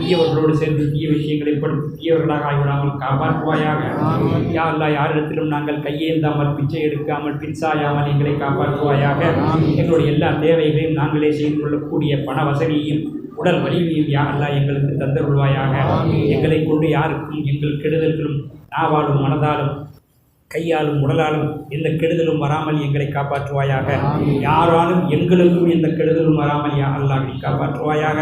தீயவர்களோடு சேர்ந்து தீய விஷயங்களை படித்து தீயவர்களாக ஆகிவிடாமல் காப்பாற்றுவாயாக. யா அல்லாஹ் யாரிடத்திலும் நாங்கள் கையேந்தாமல் பிச்சை எடுக்காமல் பின்சாயாமல் எங்களை காப்பாற்றுவாயாக. எங்களுடைய எல்லா தேவைகளையும் நாங்களே செய்து கொள்ளக்கூடிய பண வசதியையும் உடல் வலிமையும் யா அல்லாஹ் எங்களுக்கு தந்தருள்வாயாக. எங்களை கொண்டு யாருக்கும் எங்கள் கெடுதல்களும் நாவாலும் மனதாலும் கையாலும் உடலாலும் எந்த கெடுதலும் வராமல் எங்களை காப்பாற்றுவாயாக. யாராலும் எங்களுக்கும் எந்த கெடுதலும் வராமல் யா அல்லாஹ் நீ காப்பாற்றுவாயாக.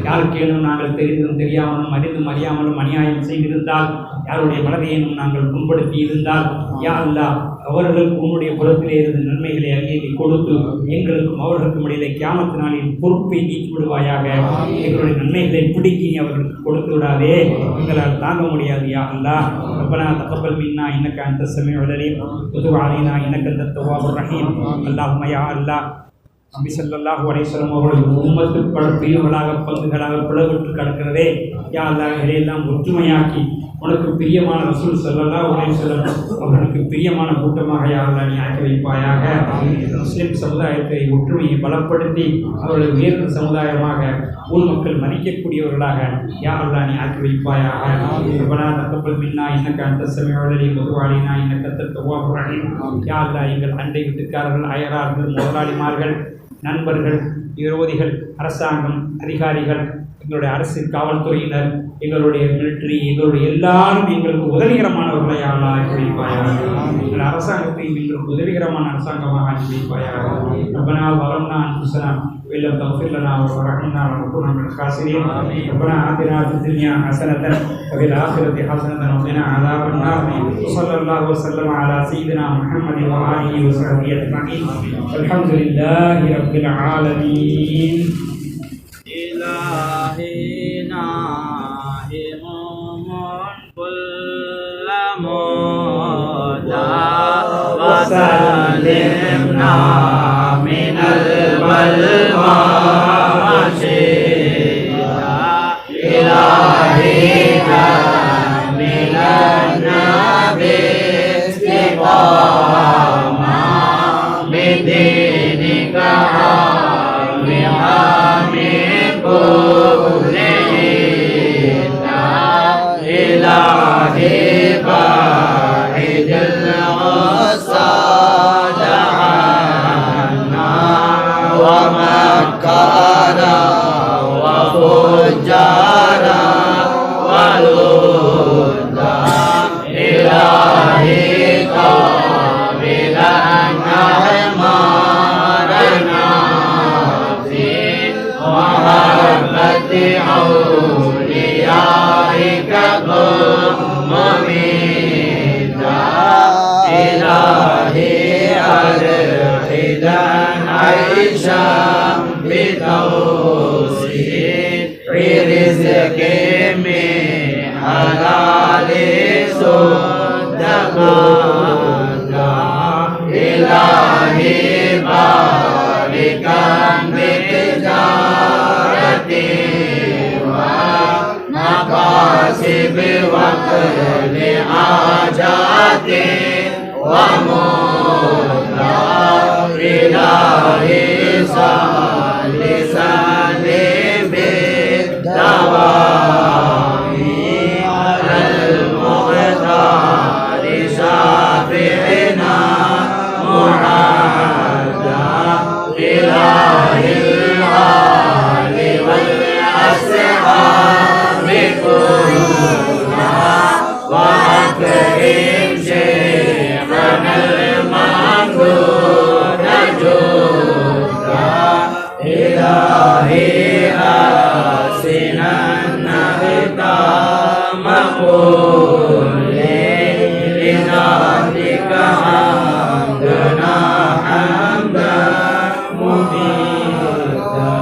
யாருக்கேனும் நாங்கள் தெரிந்தும் தெரியாமலும் அறிந்தும் அறியாமலும் அநியாயம் செய்திருந்தால், யாருடைய மனதையேனும் நாங்கள் புண்படுத்தி இருந்தால் யா அல்லாஹ் அவர்களுக்கு உன்னுடைய புறத்திலே இருந்து நன்மைகளை அள்ளி கொடுத்து எங்களுக்கும் அவர்களுக்கும் இடையிலே கியாமத் நாளில் பொறுப்பை நீக்கி விடுவாயாக. எங்களுடைய நன்மைகளை பிடுங்கி அவர்களுக்கு கொடுத்து விடாதே, எங்களால் தாங்க முடியாது. யா அல்லாஹ் ரப்பனா தகப்பல் மின்னா இன்னக அன்த ஸமீஉல் அலீம் வதுப் அலைனா இன்னக அன்தத் தவ்வாபுர் ரஹீம். அல்லாஹும்ம யா அல்லாஹ் நபி ஸல்லல்லாஹு அலைஹி வஸல்லம் அவர்கள் உம்மத்து பல பிரிவுகளாக பங்குகளாக பிளவுற்று கிடக்கிறதே, யா அல்லாஹ் இதையெல்லாம் ஒற்றுமையாக்கி உனக்கு பிரியமான ரசூல் ஸல்லல்லாஹு அலைஹி வஸல்லம் அவர்களுக்கு பிரியமான கூட்டமாக யா அல்லாஹ் நீ ஆக்கி வைப்பாயாக. முஸ்லிம் சமுதாயத்தை ஒற்றுமையை பலப்படுத்தி அவர்களை உயர்ந்த சமுதாயமாக ஊர் மக்கள் மதிக்கக்கூடியவர்களாக யா அல்லாஹ் நீ ஆக்கி வைப்பாயாக. ரப்பனா தகப்பல் மின்னா இன்னக அன்த ஸமீஉல் அலீம் வதுப் அலைனா இன்னக அன்தத் தவ்வாபுர் ரஹீம். யா அல்லாஹ் எங்கள் அண்டை வீட்டுக்காரர்கள், அயரார்கள், முதலாளிமார்கள், நண்பர்கள், விரோதிகள், அரசாங்கம், அதிகாரிகள், எங்களுடைய அரசு காவல்துறையினர், எங்களுடைய மிலிட்ரி, எங்களுடைய எல்லாரும் எங்களுக்கு உதவிகரமானவர்களை ஆக்கி வைப்பாயாக. எங்கள் அரசாங்கத்தை எங்களுக்கு உதவிகரமான அரசாங்கமாக ஆக்கி வைப்பாயாக. ரப்பனா வலம்னா அன்ஃபுஸனா وإن تغفر لنا وترحمنا لنكون من الخاسرين. ربنا آتنا في الدنيا حسنة وفي الآخرة حسنة وقنا عذاب النار. وصلى الله وسلم على سيدنا محمد وآله وصحبه أجمعين. والحمد لله رب العالمين. إلهي نائم كل مدى وسلمنا من البلوى وشيدا. إلهي كاملنا باستقامة بدينك عامها من كل إلا. إلهي باعد العصاد عنا ومكارا وفجارا ولودا. إلهي قابلا أعمارنا في محبة أوليائك مميتا. إلهي أرحدا عيشا بتوسيع رزق من حلال صدقا. إلهي بارك بتجارتي ومكاسب وكل حاجاتي ومولا. إلهي صل سلم بالدوام على المختار شافعنا محمدا. إلهي الآل والأصحاب كلها وأكرم شيخنا المنصور جودا. إلهي أحسنا ختام قولي لذاتك حمدنا حمدا مميتا.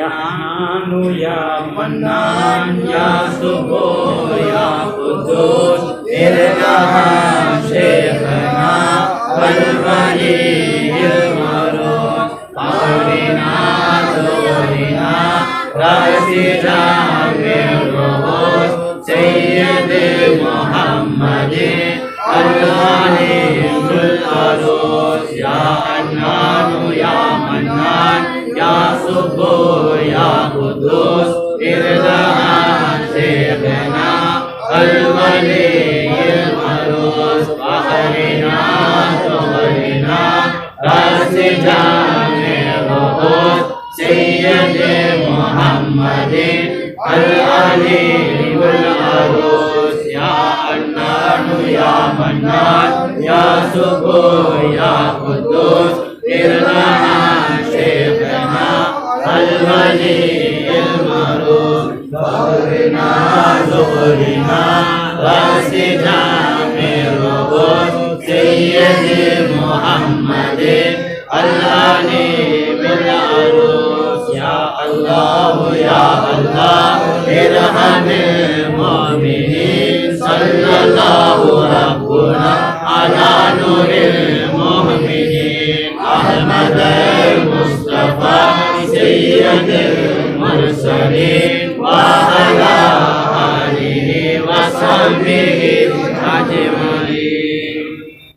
يا حنان يا منان يا صبور يا قدوس ارحم شيخنا والولي المعروف. قولنا زورنا رأس جامع الرؤوس سيد محمد الغنيم العروس. يا حنان يا منان يا صبور يا قدوس ارحم شيخنا الولي المعروس. فخرنا صغرنا رأس جامع الرؤوس سيد محمد العليم العروس. يا حنان يا منان يا صبور يا قدوس ارحم شيخنا الولي المعروف. فخرنا صغرنا رأس جامع الرؤوس سيد وعلى آله وصحبه أجمعين.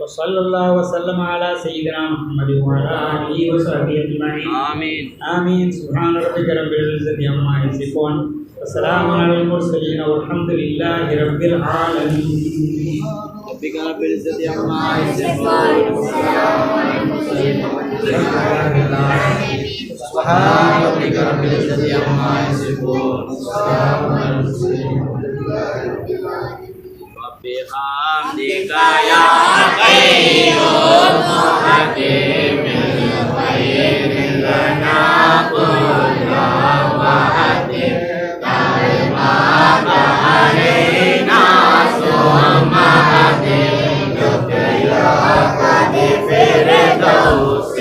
وصلى الله وسلم على سيدنا محمد وعلى آله وصحبه أجمعين. آمين. آمين. سبحان ربك رب العزة عما يصفون وسلام على المرسلين والحمد لله رب العالمين. ربك رب العزة عما يصفون وسلام على المرسلين سبحان ربك رب العزة عما يصفون وسلام على المرسلين بحمدك يا قيوم حكيم خير لنا كل وحدك تعلمك علينا ثم هديك يا قد فردوس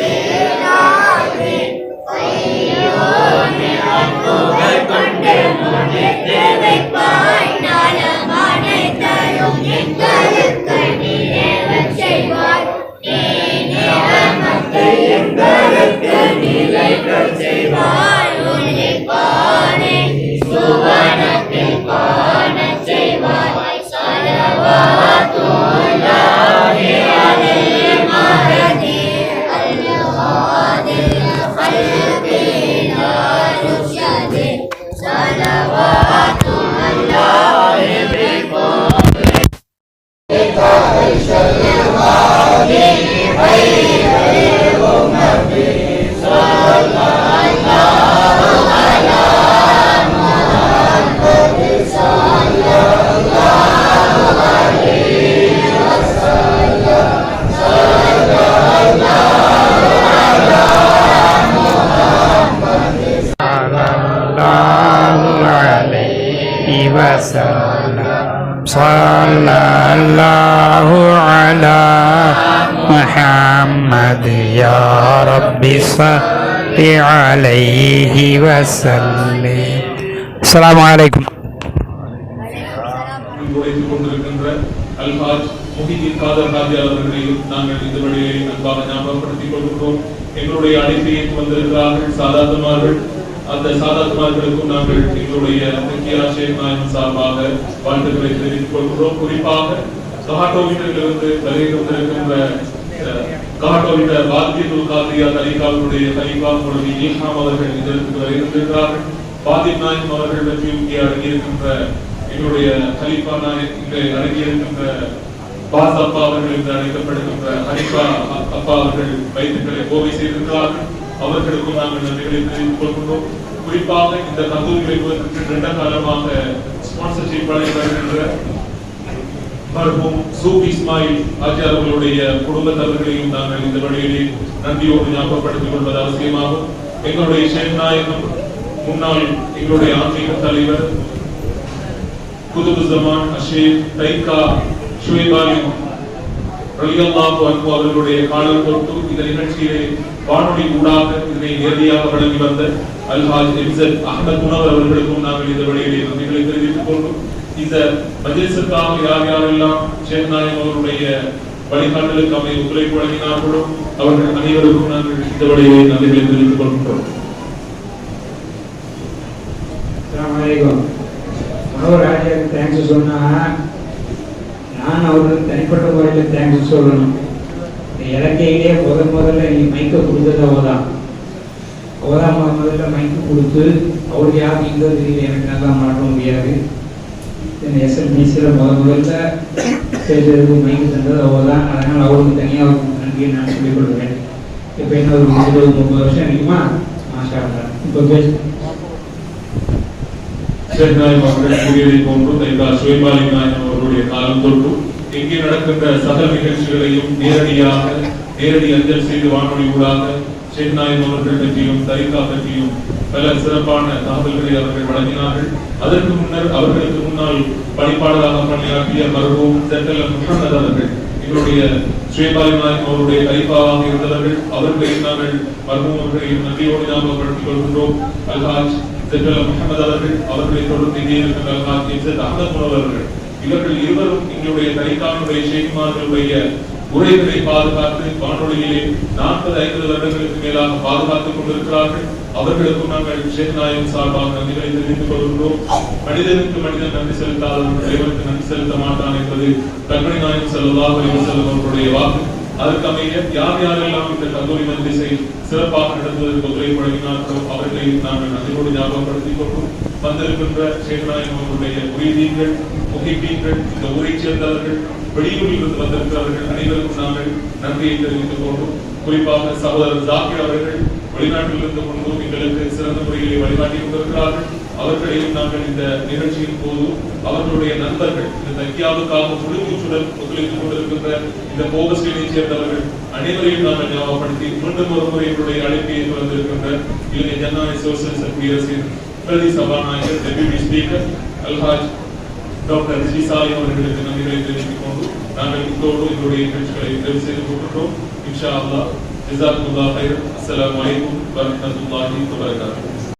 العظيم قيوم أبوك كنت مدرك صلى الله على محمد يا رب صل عليه وسلم. السلام عليكم. உரைத்துக் கொண்டிருக்கின்ற அல்ஹாஜ் முஹிதீன் காதர் ஹாஜியார் அவர்களையும் நாங்கள் இந்த வழியை அன்பாக ஞாபகப்படுத்திக் கொள்கிறோம். எங்களுடைய அழைப்பை ஏற்று வந்திருக்கிறார்கள் சாதாத்துமார்கள். அந்த சாதாத்துமார்களுக்கும் நாங்கள் எங்களுடைய ஷேக் நாயகம் சார்பாக வாழ்த்துக்களை தெரிவித்துக் கொள்கிறோம். குறிப்பாக கஹாட்டோவிலிருந்து வருகை கொண்டிருக்கின்ற கஹாட்டோவிட்ட பாத்தியத்துல் காதியா தலீகாவுடைய கலீஃபா மௌலவி இல்ஹாம் அவர்கள் இதற்கு வருகின்றார்கள். பாத்திப் நாயகம் அவர்கள் பற்றியும் இங்கே அடங்கியிருக்கின்ற எங்களுடைய கலீஃபா நாயக் இங்கே அடங்கியிருக்கின்ற பாஸ் அப்பா அவர்கள் என்று அழைக்கப்படுகின்ற ஹனிஃபா அப்பா அவர்கள் வைத்துக்களை கோவை செய்திருக்கிறார்கள். அவர்களுக்கும் நாங்கள் நன்றிகளை தெரிவித்துக் கொள்கின்றோம். குறிப்பாக இந்த கந்தூரி வைப்பதற்கு நீண்ட காலமாக ஸ்பான்சர்ஷிப் வழங்கி வருகின்ற மர்ஹூம் சூப் இஸ்மாயில் ஆச்சார் அவர்களுடைய குடும்பத்தவர்களையும் நாங்கள் இந்த வழியிலே நன்றியோடு ஞாபகப்படுத்திக் கொள்வது அவசியமாகும். எங்களுடைய ஷேக் நாயகம் முன்னாள் எங்களுடைய ஆன்மீக தலைவர் குதுபு ஜமான் அஷேக் தைக்கா ஷுவைபாலி ரலியல்லாஹு அன்ஹு அவர்களுடைய காலம் தொட்டு இந்த நிகழ்ச்சியிலே வானொலி ஊடாக இதனை நேரடியாக வழங்கி வந்த அல்ஹாஜ் இப்சத் அஹ்மத் முனவர் அவர்களுக்கும் நாங்கள் இந்த வழியிலே நன்றிகளை தெரிவித்துக் கொண்டோம். இந்த மஜ்லிஸுக்காக யார் யாரெல்லாம் ஷேக் நாயகம் அவருடைய வழிகாட்டலுக்கு அமைய ஒத்துழைப்பு வழங்கினார்களோ அவர்கள் அனைவருக்கும் நாங்கள் இந்த வழியிலே நன்றிகளை தெரிவித்துக் கொள்கின்றோம். மனோராஜாவுக்கு தேங்க்ஸ் சொன்னா நான் அவருக்கு தனிப்பட்ட முறையில் தேங்க்ஸ் சொல்லணும். இலக்கையிலே முதல்ல நீ மைக்கை கொடுத்தது அவதான் முதல்ல மைக்கு கொடுத்து அவருக்கு யாருக்கு இந்த தெரியல எனக்கு நல்லா மாற்ற முடியாது. எஸ்எல்பிசியில் முதல்ல பேசுறதுக்கு மைக்கு தந்தது அவதான். அதனால் அவருக்கு தனியாக நன்றியை நான் சொல்லிக் கொள்கிறேன். இப்போ என்ன ஒரு 20-30 வருஷம் இருக்குமா மாஷா இப்போ பேசு சுயபாலி நாயகம் அவர்களுடைய காலம் தொட்டு இங்கே நடக்கின்ற சகல நிகழ்ச்சிகளையும் நேரடி அஞ்சல் செய்து வானொலி ஊடாக ஷேக் நாயகம் அவர்கள் பற்றியும் தரிகா பற்றியும் பல சிறப்பான தகவல்களை அவர்கள் வழங்கினார்கள். அதற்கு முன்னர் அவர்களுக்கு முன்னால் பணிப்பாளராக பணியாற்றிய மர்ஹூம் செட்டல் முஹம்மது அவர்கள் எங்களுடைய சுயபாலி நாயகம் அவருடைய கலிஃபாவாக இருந்தவர்கள். அவர்களையும் நாங்கள் மர்ஹூம் அவர்களையும் நன்றியோடு ஞாபகப்படுத்திக் கொள்கின்றோம். அல்ஹாஜ் செட்டல் முஹம்மது அவர்களை தொடர்ந்து இங்கே இருக்கின்ற அல்ஹாஜ் இப்சத் அஹ்மத் முனவர் அவர்கள் இவர்கள் இருவரும் எங்களுடைய தரிகாவுடைய ஷேக்மார்களுடைய உரைகளை பாதுகாத்து வானொலியிலே 40-50 வருடங்களுக்கு மேலாக பாதுகாத்துக் கொண்டிருக்கிறார்கள். அவர்களுக்கும் நாங்கள் ஷேக் நாயகம் சார்பாக நன்றிகளை தெரிவித்துக் கொள்கின்றோம். மனிதனுக்கு மனிதன் நன்றி செலுத்தாதவன் இறைவனுக்கு நன்றி செலுத்த மாட்டான் என்பது கண்மணி நாயகம் ஸல்லல்லாஹு அலைஹி வஸல்லம் அவர்களுடைய வாக்கு. அதற்கமைய யாரெல்லாம் இந்த கல்லூரி மஜ்லிஸை சிறப்பாக நடத்துவதற்கு ஒத்துழைப்பு வழங்கினார்களோ அவர்களை நாங்கள் நன்றியோடு ஞாபகப்படுத்திக் கொள்வோம். வந்திருக்கின்ற ஷேக் நாயகம் அவர்களுடைய உறுதியீர்கள், முகிப்பீர்கள், இந்த ஊரை சேர்ந்தவர்கள், வெளியூரில் இருந்து வந்திருக்கிறவர்கள் அனைவருக்கும் நாங்கள் நன்றியை தெரிவித்துக் கொள்வோம். குறிப்பாக சகோதரர் ஜாக்கிர் அவர்கள் வெளிநாட்டில் இருந்து கொண்டு எங்களுக்கு சிறந்த முறையிலே வழிகாட்டி கொண்டிருக்கிறார்கள். அவர்களையும் நாங்கள் இந்த நிகழ்ச்சியின் போது அவர்களுடைய நண்பர்கள் இந்த தக்கியாவுக்காக முழுமூச்சுடன் ஒத்துழைத்துக் கொண்டிருக்கின்ற இந்த போகஸ்டினை சேர்ந்தவர்கள் அனைவரையும் நாங்கள் ஞாபகப்படுத்தி மீண்டும் ஒரு முறை எங்களுடைய அழைப்பை ஏற்று வந்திருக்கின்ற இலங்கை ஜனநாயக சோசியலிஸ்ட் குடியரசின் பிரதி சபாநாயகர் deputy speaker Alhaj doctor Rizvi Salim அவர்களுக்கு நன்றிகளை தெரிவித்துக் கொண்டு நாங்கள் இதோடு எங்களுடைய நிகழ்ச்சிகளை நிறைவு செய்து கொண்டிருக்கிறோம். இன்ஷா அல்லாஹ் ஜஸாக்குமுல்லாஹ் கைர். அஸ்ஸலாமு அலைக்கும் வரஹ்மத்துல்லாஹி வபரகாத்துஹு.